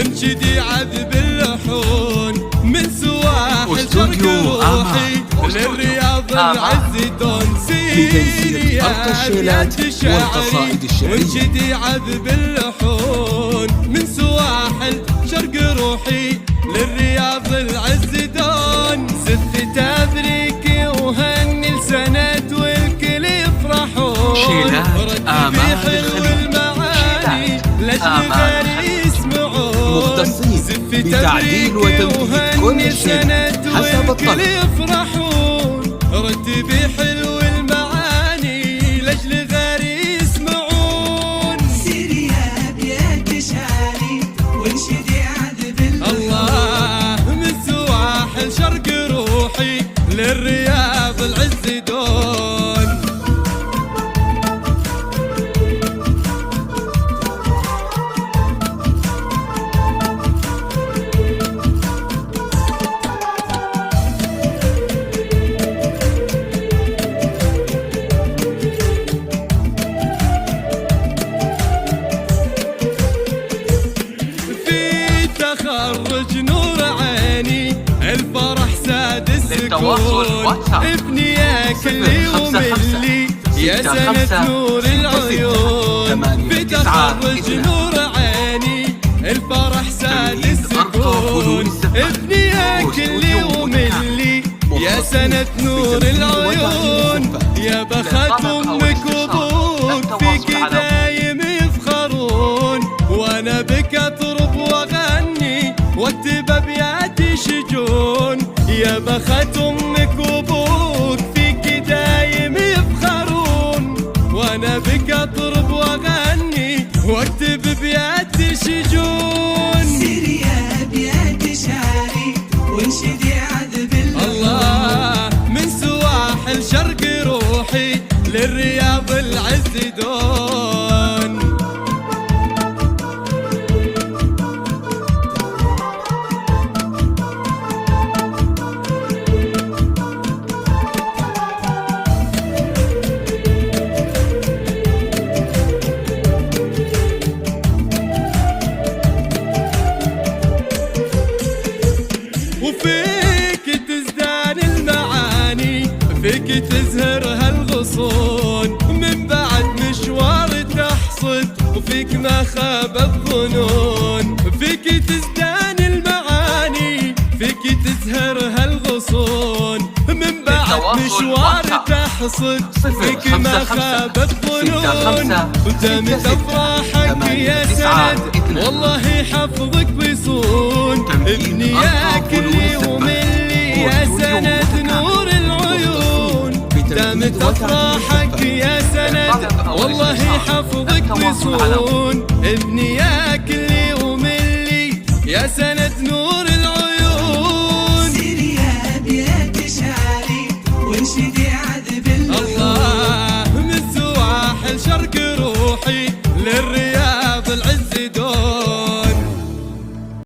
وانشدي عذب اللحون من سواحل شرق روحي للرياض العز دون سيري يا أبيات شاعري وانشدي عذب اللحون من سواحل شرق روحي للرياض العز دون زف تبريكي وهني لسند والكل يفرحون رتبي حلو المعاني لاجل غيري يسمعون مختصين بتعديل وتنفيذ كل شيء حسب الطلب يفرحون رتبي حلو المعاني لاجل غيري يسمعون سيري يا أبيات شعري وانشدي عذب الله من سواحل شرق روحي للرياض العز دون تخرج نور عيني الفرح ساد السكون ابني يا كلي وملي يا سنة نور العيون في تخرج نور عيني الفرح ساد السكون ابني يا كلي وملي يا سنة نور العيون يا بخت امك وابوك فيك دايم يفخرون وانا بك اطرب واغني واكتب ابياتي شجون يا بخت امك وابوك فيك دايم يفخرون وانا بك اطرب واغني واكتب ابياتي شجون سيري يا أبيات شعري وانشدي عذب الله من سواحل شرق روحي للرياض العز دون وفيك تزدان المعاني فيك تزهر هالغصون من بعد مشوار تحصد وفيك ما خاب الظنون فيك تزدان المعاني فيك تزهر هالغصون من بعد مشوار تحصد فيك ما خاب الظنون ودامت افراحك يا سند والله حفظك بيصون ابني يا كلي وملي يا سند نور العيون دامت افراحك يا سند والله حفظك بيصون ابني يا كلي وملي يا سند نور العيون